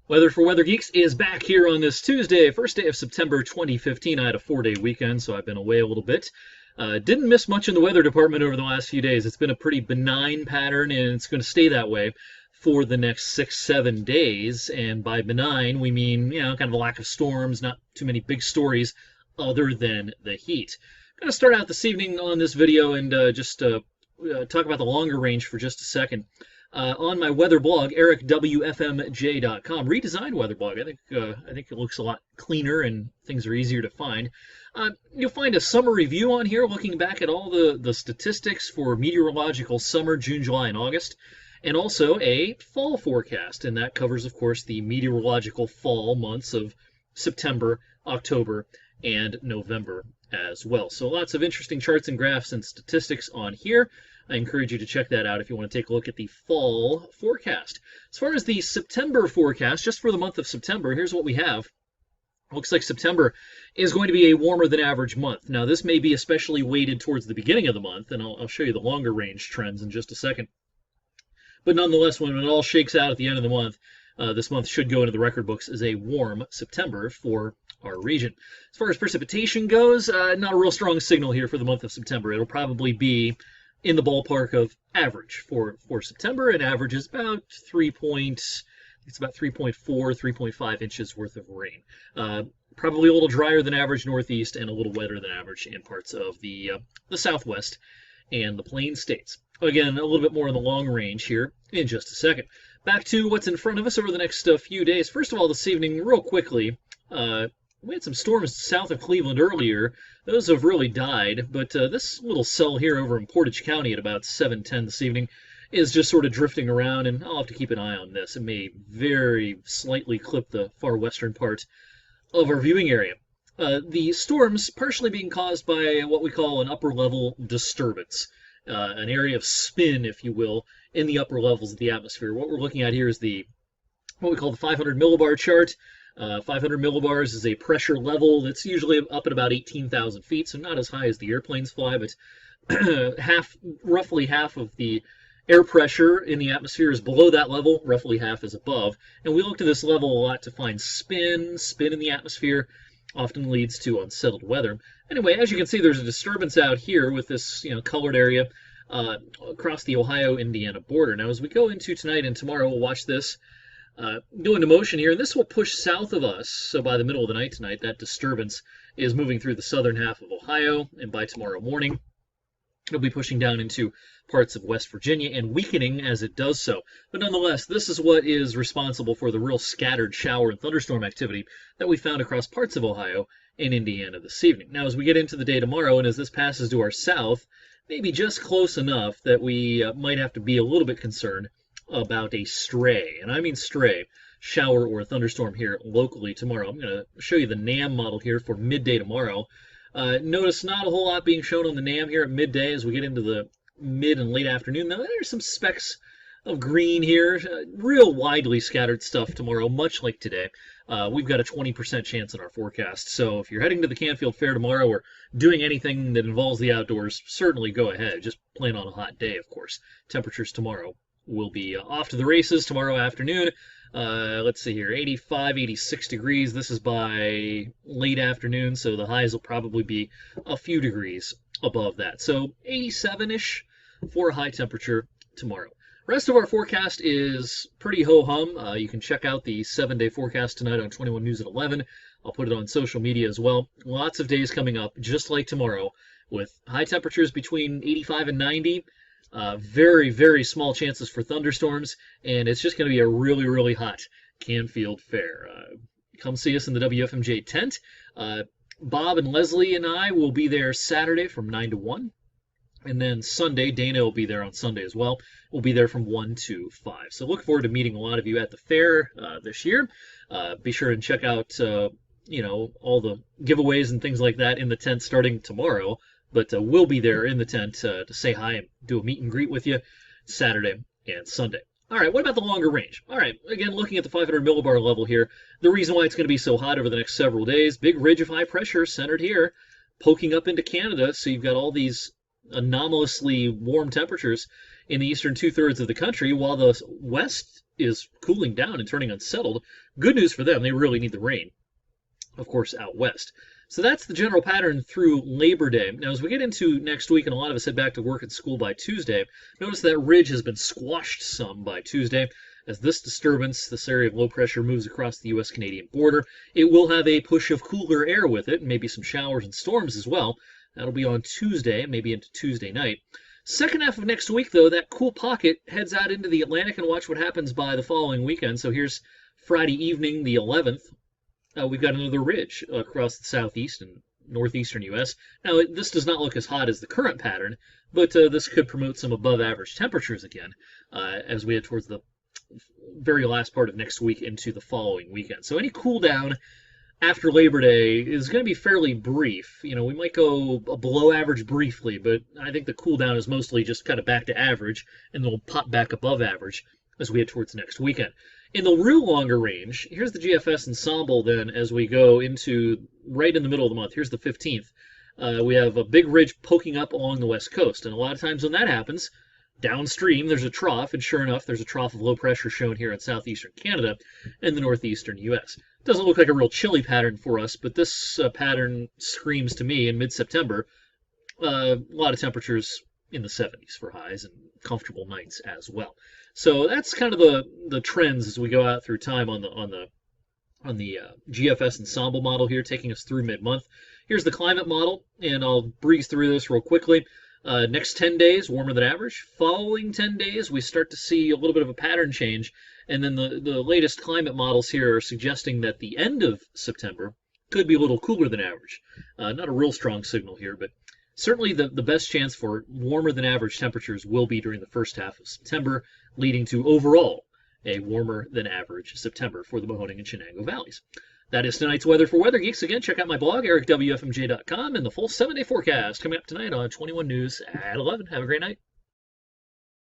Weather for Weather Geeks is back here on this Tuesday, first day of September 2015. I had a 4-day weekend, so I've been away a little bit. Didn't miss much in the weather department over the last few days. It's been a pretty benign pattern, and it's going to stay that way for the next 6-7 days. And by benign, we mean, kind of a lack of storms, not too many big stories other than the heat. I'm going to start out this evening on this video and just talk about the longer range for just a second. On my weather blog, ericwfmj.com, redesigned weather blog. I think it looks a lot cleaner and things are easier to find. You'll find a summer review on here, looking back at all the statistics for meteorological summer, June, July, and August, and also a fall forecast, and that covers, of course, the meteorological fall months of September, October, and November as well. So lots of interesting charts and graphs and statistics on here. I encourage you to check that out if you want to take a look at the fall forecast. As far as the September forecast, just for the month of September, here's what we have. Looks like September is going to be a warmer than average month. Now, this may be especially weighted towards the beginning of the month, and I'll show you the longer range trends in just a second. But nonetheless, when it all shakes out at the end of the month, this month should go into the record books as a warm September for our region. As far as precipitation goes, not a real strong signal here for the month of September. It'll probably be in the ballpark of average for September, and average is about 3.4, 3.5 inches worth of rain. Probably a little drier than average northeast and a little wetter than average in parts of the southwest and the plain states. Again, a little bit more in the long range here in just a second. Back to what's in front of us over the next few days. First of all, this evening, real quickly, we had some storms south of Cleveland earlier. Those have really died, but this little cell here over in Portage County at about 7:10 this evening is just sort of drifting around, and I'll have to keep an eye on this. It may very slightly clip the far western part of our viewing area. The storms partially being caused by what we call an upper-level disturbance, an area of spin, if you will, in the upper levels of the atmosphere. What we're looking at here is what we call the 500 millibar chart. 500 millibars is a pressure level that's usually up at about 18,000 feet, so not as high as the airplanes fly, but roughly half of the air pressure in the atmosphere is below that level, roughly half is above. And we look to this level a lot to find spin. Spin in the atmosphere often leads to unsettled weather. Anyway, as you can see, there's a disturbance out here with this colored area across the Ohio-Indiana border. Now, as we go into tonight and tomorrow, we'll watch this go into motion here, and this will push south of us. So by the middle of the night tonight, that disturbance is moving through the southern half of Ohio, and by tomorrow morning, it'll be pushing down into parts of West Virginia and weakening as it does so. But nonetheless, this is what is responsible for the real scattered shower and thunderstorm activity that we found across parts of Ohio and Indiana this evening. Now, as we get into the day tomorrow, and as this passes to our south, maybe just close enough that we might have to be a little bit concerned about a stray, and I mean stray, shower or thunderstorm here locally tomorrow. I'm going to show you the NAM model here for midday tomorrow. Notice not a whole lot being shown on the NAM here at midday as we get into the mid and late afternoon. Now, there's some specks of green here, real widely scattered stuff tomorrow, much like today. We've got a 20% chance in our forecast, so if you're heading to the Canfield Fair tomorrow or doing anything that involves the outdoors, certainly go ahead. Just plan on a hot day, of course. Temperatures tomorrow will be off to the races tomorrow afternoon. Let's see here, 85, 86 degrees. This is by late afternoon, so the highs will probably be a few degrees above that. So 87-ish for a high temperature tomorrow. Rest of our forecast is pretty ho-hum. You can check out the 7-day forecast tonight on 21 News at 11. I'll put it on social media as well. Lots of days coming up, just like tomorrow, with high temperatures between 85 and 90. Very, very small chances for thunderstorms, and it's just going to be a really, really hot Canfield Fair. Come see us in the WFMJ tent. Bob and Leslie and I will be there Saturday from 9 to 1. And then Sunday, Dana will be there on Sunday as well. We'll be there from 1 to 5. So look forward to meeting a lot of you at the fair this year. Be sure and check out, all the giveaways and things like that in the tent starting tomorrow. But we'll be there in the tent to say hi and do a meet and greet with you Saturday and Sunday. All right, what about the longer range? All right, again, looking at the 500 millibar level here, the reason why it's going to be so hot over the next several days, big ridge of high pressure centered here, poking up into Canada, so you've got all these anomalously warm temperatures in the eastern two-thirds of the country, while the west is cooling down and turning unsettled. Good news for them, they really need the rain, of course, out west. So that's the general pattern through Labor Day. Now, as we get into next week and a lot of us head back to work and school by Tuesday, notice that ridge has been squashed some by Tuesday. As this disturbance, this area of low pressure, moves across the U.S.-Canadian border, it will have a push of cooler air with it, and maybe some showers and storms as well. That'll be on Tuesday, maybe into Tuesday night. Second half of next week, though, that cool pocket heads out into the Atlantic, and watch what happens by the following weekend. So here's Friday evening, the 11th. We've got another ridge across the southeast and northeastern U.S. Now, this does not look as hot as the current pattern, but this could promote some above-average temperatures again as we head towards the very last part of next week into the following weekend. So any cool down after Labor Day is going to be fairly brief. We might go below average briefly, but I think the cool down is mostly just kind of back to average, and then we'll pop back above average as we head towards next weekend. In the real longer range, here's the GFS ensemble then as we go into right in the middle of the month. Here's the 15th. We have a big ridge poking up along the west coast, and a lot of times when that happens, downstream there's a trough, and sure enough, there's a trough of low pressure shown here in southeastern Canada and the northeastern U.S. Doesn't look like a real chilly pattern for us, but this pattern screams to me in mid-September a lot of temperatures in the 70s for highs and comfortable nights as well. So that's kind of the trends as we go out through time on the GFS ensemble model here, taking us through mid-month. Here's the climate model, and I'll breeze through this real quickly. Next 10 days, warmer than average. Following 10 days, we start to see a little bit of a pattern change, and then the latest climate models here are suggesting that the end of September could be a little cooler than average. Not a real strong signal here, but certainly the best chance for warmer than average temperatures will be during the first half of September, leading to overall a warmer than average September for the Mahoning and Chenango valleys. That is tonight's weather for Weather Geeks. Again, check out my blog, ericwfmj.com, and the full 7-day forecast coming up tonight on 21 News at 11. Have a great night.